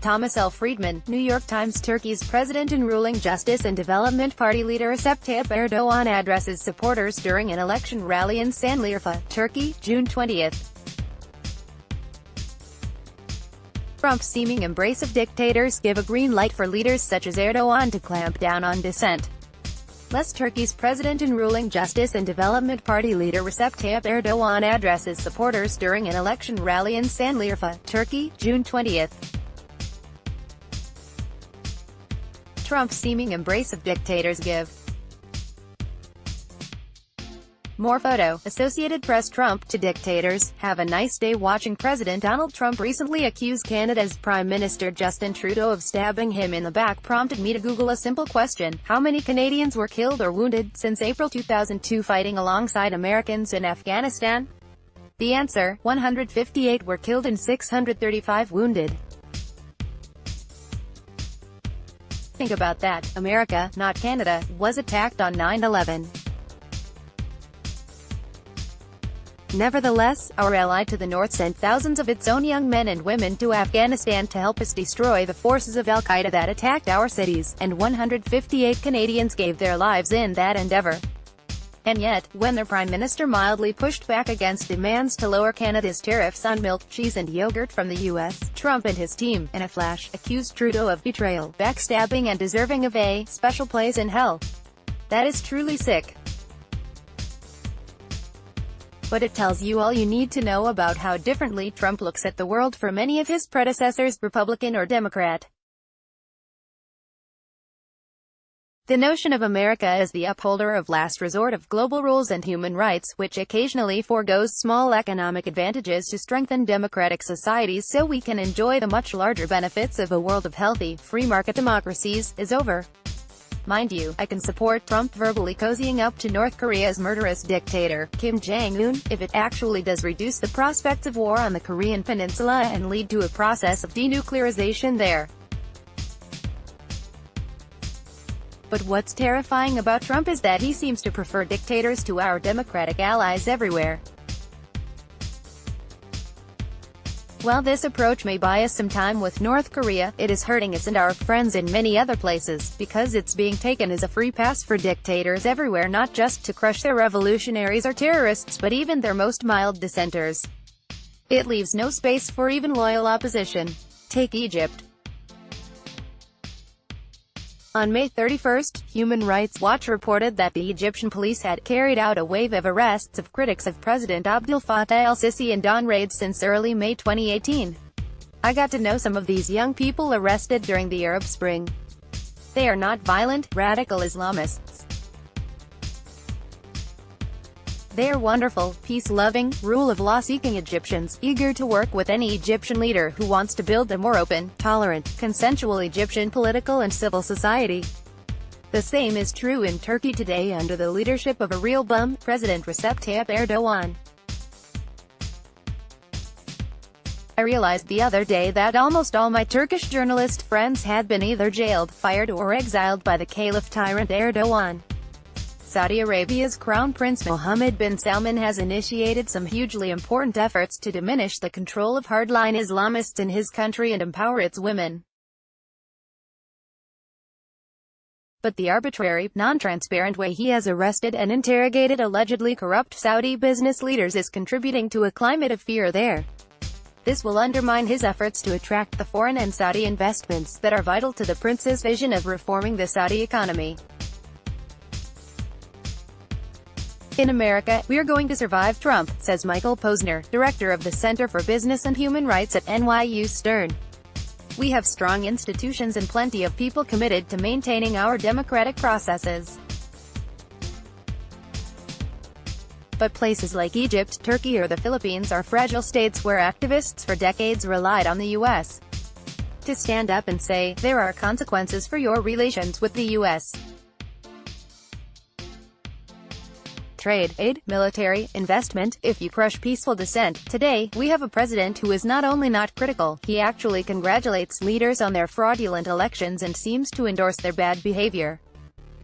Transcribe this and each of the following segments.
Thomas L. Friedman, New York Times. Turkey's president and ruling Justice and Development Party leader Recep Tayyip Erdogan addresses supporters during an election rally in Sanliurfa, Turkey, June 20. Trump's seeming embrace of dictators give a green light for leaders such as Erdogan to clamp down on dissent. Turkey's president and ruling Justice and Development Party leader Recep Tayyip Erdogan addresses supporters during an election rally in Sanliurfa, Turkey, June 20. Trump's seeming embrace of dictators give more photo. Associated Press. Trump to dictators, have a nice day watching. President Donald Trump recently accused Canada's Prime Minister Justin Trudeau of stabbing him in the back, prompted me to Google a simple question: how many Canadians were killed or wounded since April 2002 fighting alongside Americans in Afghanistan? The answer: 158 were killed and 635 wounded. Think about that. America, not Canada, was attacked on 9/11. Nevertheless, our ally to the north sent thousands of its own young men and women to Afghanistan to help us destroy the forces of Al-Qaeda that attacked our cities, and 158 Canadians gave their lives in that endeavor. And yet, when their Prime Minister mildly pushed back against demands to lower Canada's tariffs on milk, cheese and yogurt from the U.S., Trump and his team, in a flash, accused Trudeau of betrayal, backstabbing and deserving of a special place in hell. That is truly sick. But it tells you all you need to know about how differently Trump looks at the world from many of his predecessors, Republican or Democrat. The notion of America as the upholder of last resort of global rules and human rights, which occasionally forgoes small economic advantages to strengthen democratic societies so we can enjoy the much larger benefits of a world of healthy, free market democracies, is over. Mind you, I can support Trump verbally cozying up to North Korea's murderous dictator, Kim Jong-un, if it actually does reduce the prospects of war on the Korean peninsula and lead to a process of denuclearization there. But what's terrifying about Trump is that he seems to prefer dictators to our democratic allies everywhere. While this approach may buy us some time with North Korea, it is hurting us and our friends in many other places, because it's being taken as a free pass for dictators everywhere not just to crush their revolutionaries or terrorists but even their most mild dissenters. It leaves no space for even loyal opposition. Take Egypt. On May 31, Human Rights Watch reported that the Egyptian police had carried out a wave of arrests of critics of President Abdel Fattah el-Sisi and dawn raids since early May 2018. I got to know some of these young people arrested during the Arab Spring. They are not violent, radical Islamists. They are wonderful, peace-loving, rule-of-law-seeking Egyptians, eager to work with any Egyptian leader who wants to build a more open, tolerant, consensual Egyptian political and civil society. The same is true in Turkey today under the leadership of a real bum, President Recep Tayyip Erdogan. I realized the other day that almost all my Turkish journalist friends had been either jailed, fired or exiled by the caliph tyrant Erdogan. Saudi Arabia's Crown Prince Mohammed bin Salman has initiated some hugely important efforts to diminish the control of hardline Islamists in his country and empower its women. But the arbitrary, non-transparent way he has arrested and interrogated allegedly corrupt Saudi business leaders is contributing to a climate of fear there. This will undermine his efforts to attract the foreign and Saudi investments that are vital to the prince's vision of reforming the Saudi economy. In America, we're going to survive Trump, says Michael Posner, director of the Center for Business and Human Rights at NYU Stern. We have strong institutions and plenty of people committed to maintaining our democratic processes. But places like Egypt, Turkey or the Philippines are fragile states where activists for decades relied on the U.S. to stand up and say, there are consequences for your relations with the U.S. Trade, aid, military, investment, if you crush peaceful dissent. Today, we have a president who is not only not critical, he actually congratulates leaders on their fraudulent elections and seems to endorse their bad behavior.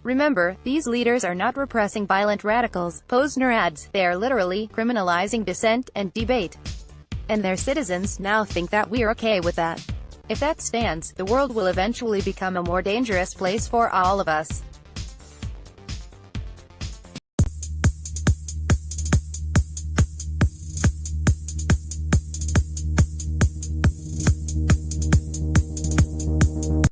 Remember, these leaders are not repressing violent radicals, Posner adds, they are literally criminalizing dissent and debate. And their citizens now think that we're okay with that. If that stands, the world will eventually become a more dangerous place for all of us.